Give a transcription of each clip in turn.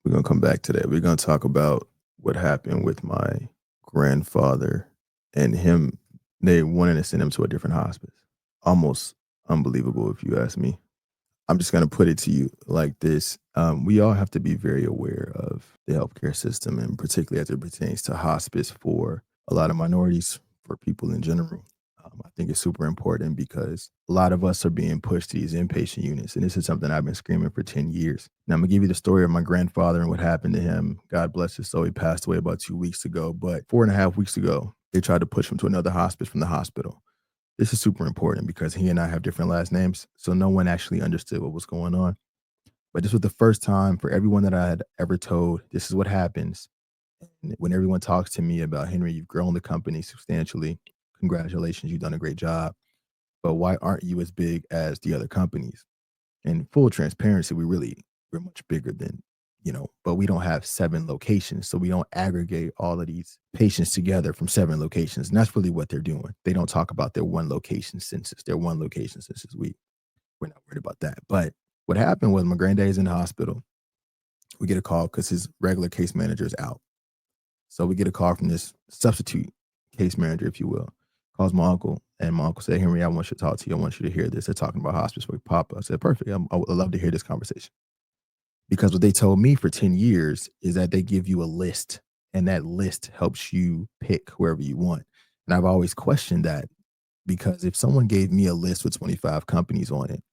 We're gonna come back to that. We're gonna talk about what happened with my grandfather and him. They wanted to send him to a different hospice. Almost unbelievable, if you ask me. I'm just gonna put it to you like this: we all have to be very aware of the healthcare system, and particularly as it pertains to hospice for a lot of minorities, for people in general. I think it's super important because a lot of us are being pushed to these inpatient units, and this is something I've been screaming for 10 years. Now, I'm gonna give you the story of my grandfather and what happened to him. God bless his soul. He passed away about 2 weeks ago, but 4.5 weeks ago, they tried to push him to another hospice from the hospital. This is super important because he and I have different last names, so no one actually understood what was going on. But this was the first time for everyone that I had ever told, this is what happens. And when everyone talks to me about, Henry, you've grown the company substantially. Congratulations, you've done a great job. But why aren't you as big as the other companies? In full transparency, we're much bigger than, but we don't have 7 locations. So we don't aggregate all of these patients together from 7 locations. And that's really what they're doing. They don't talk about their one location census, their one location census. We're not worried about that. But what happened was my granddad's in the hospital. We get a call because his regular case manager is out. So we get a call from this substitute case manager, if you will. Calls my uncle, and my uncle said, Henry, I want you to talk to you. I want you to hear this. They're talking about hospice with Papa. I said, perfect. I would love to hear this conversation. Because what they told me for 10 years is that they give you a list, and that list helps you pick whoever you want. And I've always questioned that because if someone gave me a list with 25 companies on it,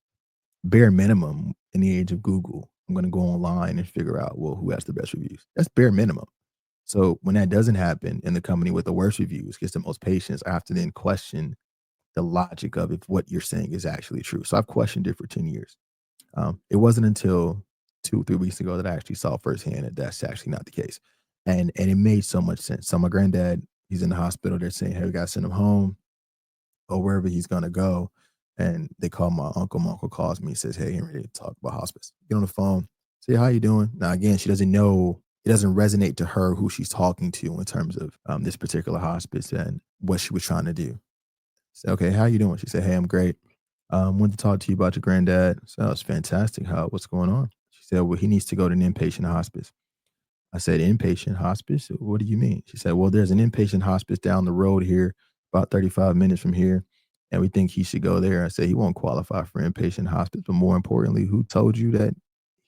bare minimum in the age of Google, I'm going to go online and figure out, well, who has the best reviews. That's bare minimum. So when that doesn't happen and the company with the worst reviews gets the most patients, I have to then question the logic of if what you're saying is actually true. So I've questioned it for 10 years. It wasn't until 2, 3 weeks ago that I actually saw firsthand that that's actually not the case. And it made so much sense. So my granddad, he's in the hospital. They're saying, hey, we got to send him home or wherever he's going to go. And they call my uncle. My uncle calls me and says, hey, Henry, to talk about hospice. Get on the phone. Say, how you doing? Now, again, she doesn't know. It doesn't resonate to her who she's talking to in terms of this particular hospice and what she was trying to do. Say, okay, how you doing? She said, hey, I'm great. Wanted to talk to you about your granddad. So that was fantastic. What's going on? She said, well, he needs to go to an inpatient hospice. I said, inpatient hospice? What do you mean? She said, well, there's an inpatient hospice down the road here, about 35 minutes from here, and we think he should go there. I said, he won't qualify for inpatient hospice. But more importantly, who told you that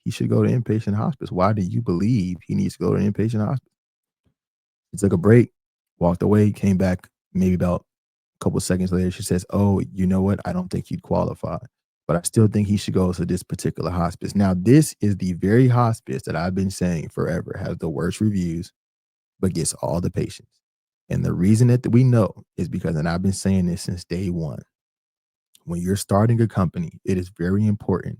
he should go to inpatient hospice? Why do you believe he needs to go to inpatient hospice? He took a break, walked away, came back maybe about a couple of seconds later. She says, oh, you know what? I don't think he'd qualify, but I still think he should go to this particular hospice. Now, this is the very hospice that I've been saying forever has the worst reviews, but gets all the patients. And the reason that we know is because, and I've been saying this since day one, when you're starting a company, it is very important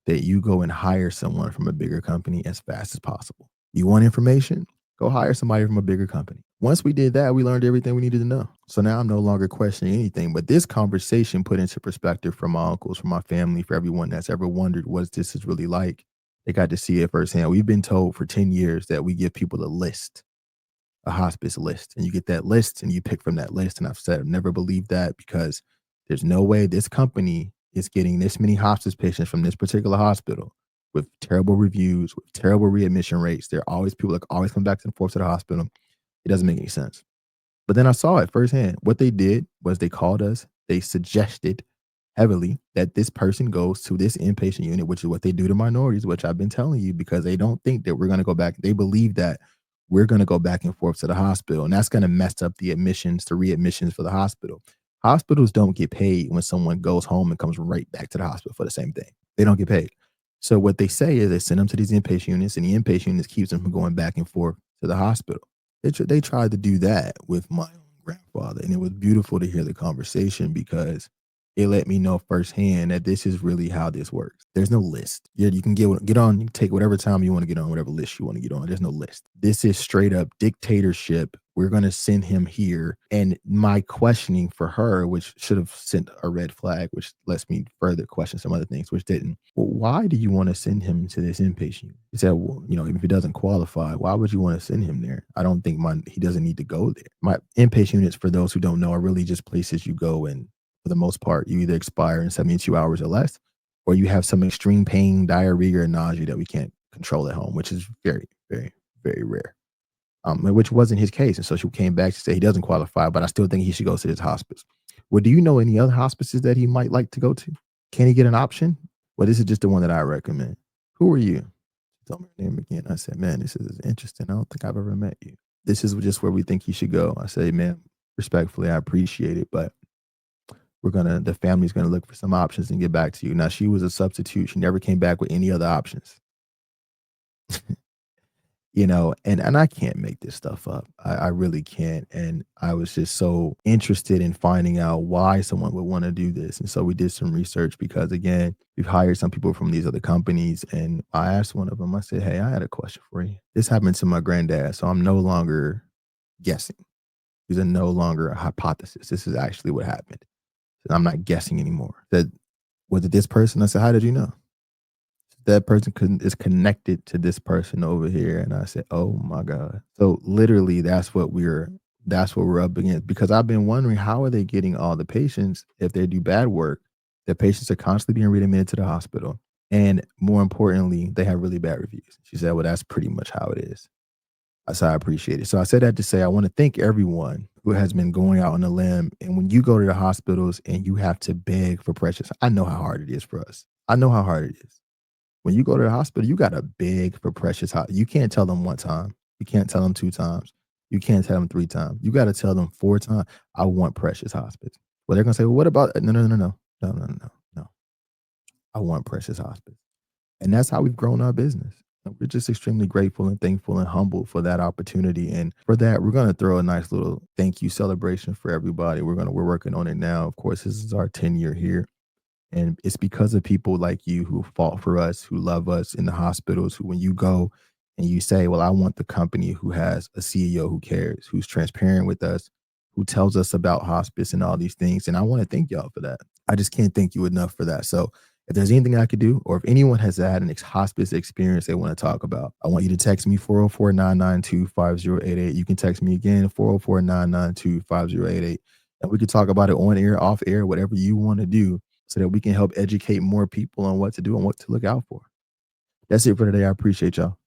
that you go and hire someone from a bigger company as fast as possible. You want information? Go hire somebody from a bigger company. Once we did that, we learned everything we needed to know. So now I'm no longer questioning anything. But this conversation put into perspective from my uncles, from my family, for everyone that's ever wondered what this is really like. They got to see it firsthand. We've been told for 10 years that we give people a list, a hospice list, and you get that list and you pick from that list. And I've said I've never believed that because there's no way this company is getting this many hospice patients from this particular hospital with terrible reviews, with terrible readmission rates. There are always people that always come back and forth to the hospital. It doesn't make any sense. But then I saw it firsthand. What they did was they called us. They suggested heavily that this person goes to this inpatient unit, which is what they do to minorities, which I've been telling you because they don't think that we're going to go back. They believe that we're going to go back and forth to the hospital, and that's going to mess up the admissions to readmissions for the hospital. Hospitals don't get paid when someone goes home and comes right back to the hospital for the same thing. They don't get paid. So what they say is they send them to these inpatient units, and the inpatient units keeps them from going back and forth to the hospital. They tried to do that with my own grandfather, and it was beautiful to hear the conversation because it let me know firsthand that this is really how this works. There's no list. You can get on, you can take whatever time you want to get on, whatever list you want to get on. There's no list. This is straight up dictatorship. We're going to send him here. And my questioning for her, which should have sent a red flag, which lets me further question some other things, which didn't. Well, why do you want to send him to this inpatient? He said, well, if he doesn't qualify, why would you want to send him there? I don't think he doesn't need to go there. My inpatient units, for those who don't know, are really just places you go and for the most part, you either expire in 72 hours or less, or you have some extreme pain, diarrhea, or nausea that we can't control at home, which is very, very, very rare. Which wasn't his case. And so she came back to say he doesn't qualify, but I still think he should go to this hospice. Well, do you know any other hospices that he might like to go to? Can he get an option? Well, this is just the one that I recommend. Who are you? Tell me her name again. I said, man, this is interesting. I don't think I've ever met you. This is just where we think he should go. I say, man, respectfully, I appreciate it, but the family's gonna look for some options and get back to you. Now, she was a substitute. She never came back with any other options. And I can't make this stuff up. I really can't. And I was just so interested in finding out why someone would want to do this. And so we did some research because again, we've hired some people from these other companies. And I asked one of them, I said, hey, I had a question for you. This happened to my granddad. So I'm no longer guessing. These are no longer a hypothesis. This is actually what happened. I'm not guessing anymore. That was it this person? I said, how did you know? That person is connected to this person over here. And I said, oh my God. So literally that's what we're up against because I've been wondering how are they getting all the patients if they do bad work? The patients are constantly being readmitted to the hospital. And more importantly, they have really bad reviews. She said, well, that's pretty much how it is. I said, I appreciate it. So I said that to say, I want to thank everyone who has been going out on a limb. And when you go to the hospitals and you have to beg for precious, I know how hard it is for us. I know how hard it is. When you go to the hospital, you gotta beg for precious you can't tell them one time. You can't tell them 2 times. You can't tell them 3 times. You gotta tell them 4 times, "I want precious hospice." Well, they're gonna say, "Well, what about" no, no, no, no. No, no, no, no. I want precious hospice. And that's how we've grown our business. And we're just extremely grateful and thankful and humble for that opportunity. And for that, we're gonna throw a nice little thank you celebration for everybody. We're working on it now. Of course, this is our 10-year here. And it's because of people like you who fought for us, who love us in the hospitals, who when you go and you say, well, I want the company who has a CEO who cares, who's transparent with us, who tells us about hospice and all these things. And I want to thank y'all for that. I just can't thank you enough for that. So if there's anything I could do, or if anyone has had an hospice experience they want to talk about, I want you to text me 404-992-5088. You can text me again, 404-992-5088. And we can talk about it on air, off air, whatever you want to do so that we can help educate more people on what to do and what to look out for. That's it for today. I appreciate y'all.